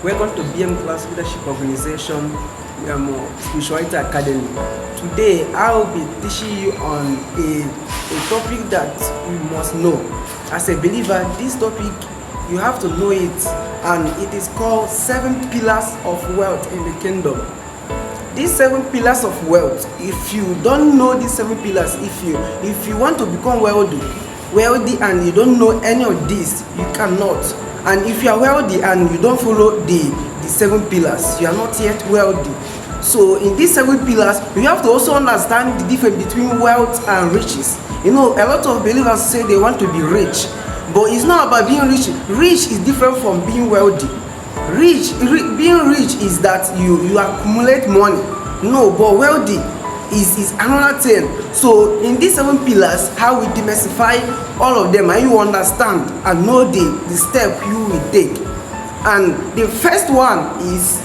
Welcome to BM Class Leadership Organization Spirituality Academy. Today I will be teaching you on a topic that you must know. As a believer, this topic you have to know it, and it is called 7 pillars of wealth in the kingdom. These 7 pillars of wealth, if you don't know these 7 pillars, if you want to become wealthy and you don't know any of these, you cannot. And if you are wealthy and you don't follow the 7 pillars, you are not yet wealthy. So in these 7 pillars, you have to also understand the difference between wealth and riches. You know, a lot of believers say they want to be rich, but it's not about being rich. Rich is different from being wealthy. Being rich is that you accumulate money. No, but wealthy is another thing. So in these 7 pillars, how we demystify all of them, and you understand and know the step you will take. And the first one is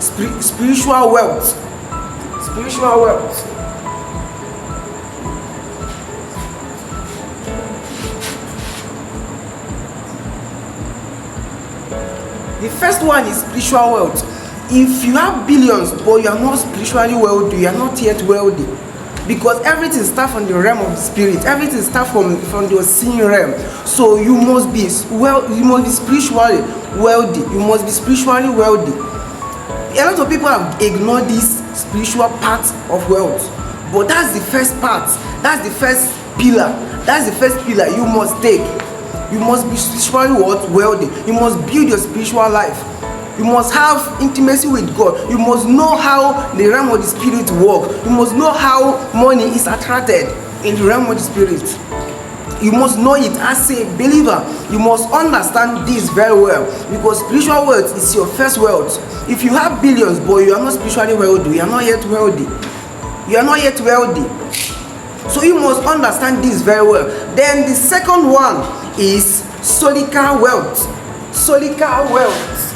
spiritual wealth. Spiritual wealth. The first one is spiritual wealth. If you have billions but you are not spiritually wealthy, you are not yet wealthy, because everything starts from the realm of the spirit. Everything starts from the unseen realm. So you must be spiritually wealthy. You must be spiritually wealthy. A lot of people have ignored this spiritual part of wealth, but that's the first part. That's the first pillar. That's the first pillar you must take. You must be spiritually wealthy. You must build your spiritual life. You must have intimacy with God. You must know how the realm of the spirit works. You must know how money is attracted in the realm of the spirit. You must know it as a believer. You must understand this very well, because spiritual wealth is your first wealth. If you have billions but you are not spiritually wealthy, you are not yet wealthy. You are not yet wealthy. So you must understand this very well. Then the second one is solical wealth. Solical wealth.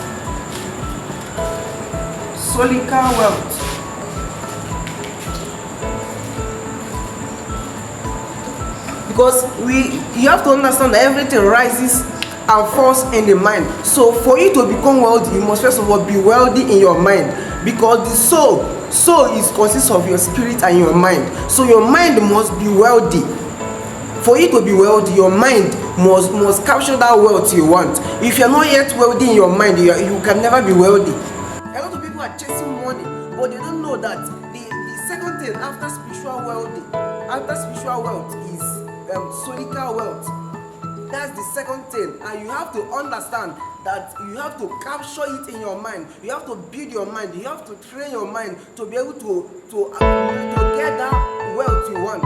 Solical wealth. Because you have to understand that everything rises and falls in the mind. So for you to become wealthy, you must first of all be wealthy in your mind, because the soul consists of your spirit and your mind. So your mind must be wealthy. For you to be wealthy, your mind must capture that wealth you want. If you're not yet wealthy in your mind, you can never be wealthy. A lot of people are chasing money, but they don't know that the second thing after spiritual wealth is solical wealth. That's the second thing, and you have to understand that you have to capture it in your mind. You have to build your mind. You have to train your mind to be able to get that wealth you want.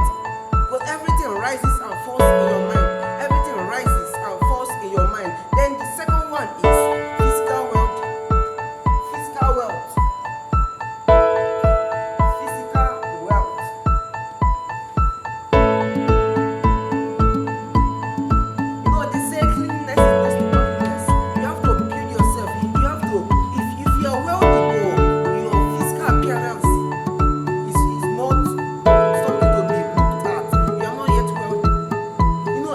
Because everything rises and falls in your mind. Everything rises and falls in your mind. Then the second one is physical wealth. Physical wealth. Physical wealth. You know, they say cleanliness is next to godliness. You have to build yourself. You have to, if you are wealthy, your physical appearance is not something to be looked at. You are not yet wealthy. You know,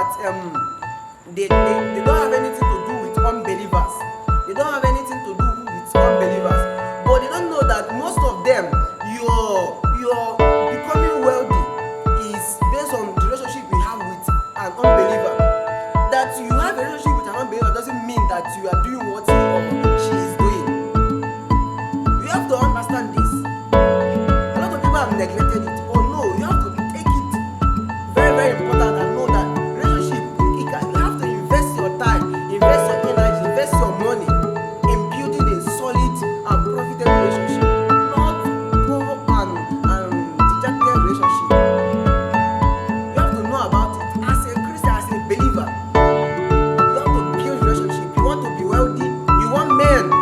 that they don't have anything to do with unbelievers. They don't have anything to do with unbelievers. But they don't know that most of them, your becoming wealthy is based on the relationship you have with an unbeliever. That you have a relationship with an unbeliever doesn't mean that you are doing what he or she is doing. You have to understand this. A lot of people have neglected it. Oh no, you have to take it very, very important and know that relationship, you have to invest your time, invest your energy, invest your money in building a solid and profitable relationship, not poor and dejected relationship. You have to know about it. As a Christian, as a believer, you have to build relationship. You want to be wealthy, you want men to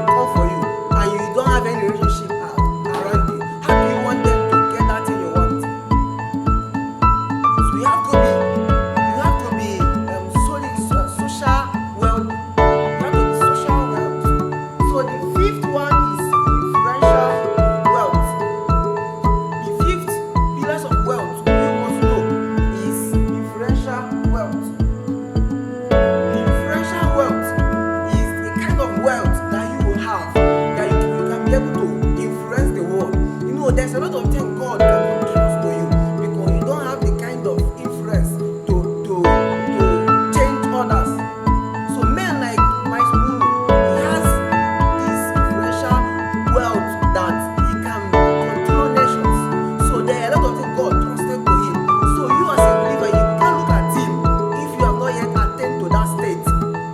come for you, and you don't have any relationship around you. How do you want them to get that thing you want? So you have to be solid social wealth. You have to be social wealth. So the fifth one is influential wealth. The fifth pillars of wealth you must know is influential wealth. Influential wealth is the kind of wealth that you will have, that you can be able to influence the world. You know, there's a lot of things God can introduce to you because you don't have the kind of influence to change others. So men like Miles Moon, he has this influential wealth that he can control nations. So there are a lot of things God trusted to him. So you as a believer, you can look at him if you have not yet attained to that state of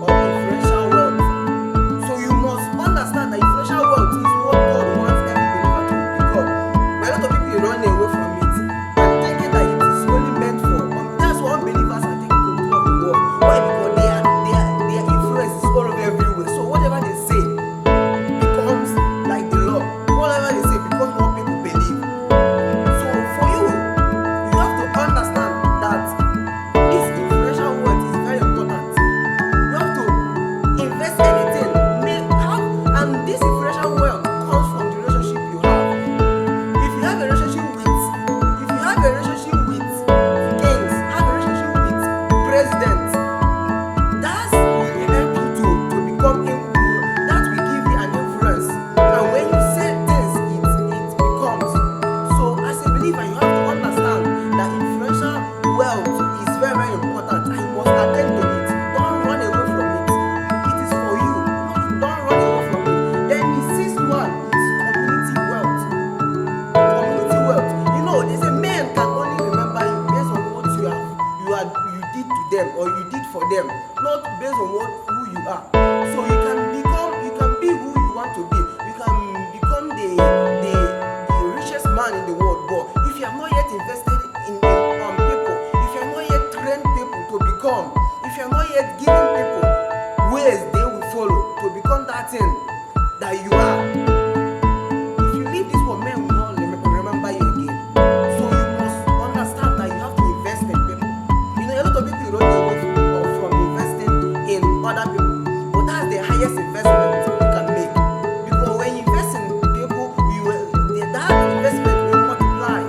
influential wealth. So you must understand that influential wealth is what God wants every believer to become. But a lot of people run away from it and thinking that it is only meant for. That's why unbelievers are taking control of the world. Why? Because their influence is all over everywhere. So whatever they say becomes like the law. Whatever they say becomes what people believe. So for you, you have to understand that this influential wealth is very important. You have to invest anything, and this influential wealth comes from the relationship you have. If you have a relationship with kings, have a relationship with presidents, that will help you to become that will give you an influence. And when you say things, it becomes. So as a believer, you have to understand that influential wealth is very, very important and you must attend to it. Don't run away from it. It is for you. Don't run away from it. Then the sixth one is community wealth. Community wealth. You know, they say men can only remember you based on what you did to them or you did for them, not based on who you are. So you can be who you want to be. You can become the richest man in the world. But if you have not yet invested in people, if you have not yet trained people to become, if you have not yet given people ways they will follow to become that thing that you are, if you leave this world, men will not remember you again. So you must understand that you have to invest in people. You know, a lot of people run away from investing in other people, but that's the highest investment you can make. Because when you invest in people, that investment will multiply.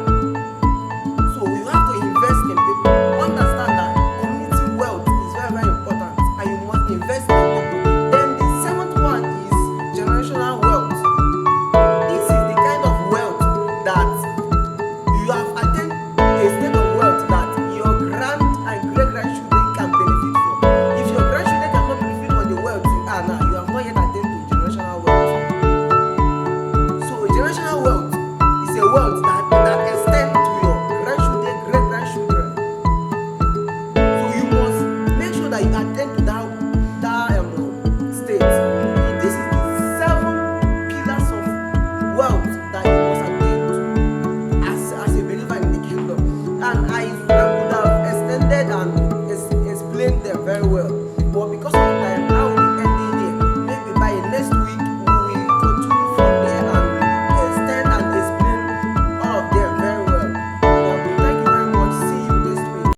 So you have to invest in people. Understand that community wealth is very, very important, and you must invest in people. Then the seventh one is generational wealth. This is the kind of wealth that you have attained a state of wealth that your grand and great grandchildren can benefit from. If your grandchildren cannot benefit from the wealth you are now, you have not yet attained to generational wealth. So generational wealth is a wealth that extends to your grandchildren, great grandchildren. So you must make sure that you attend to that state. So this is the seven pillars of wealth that you must attend to as a believer in the kingdom. And I would have extended and explained them very well.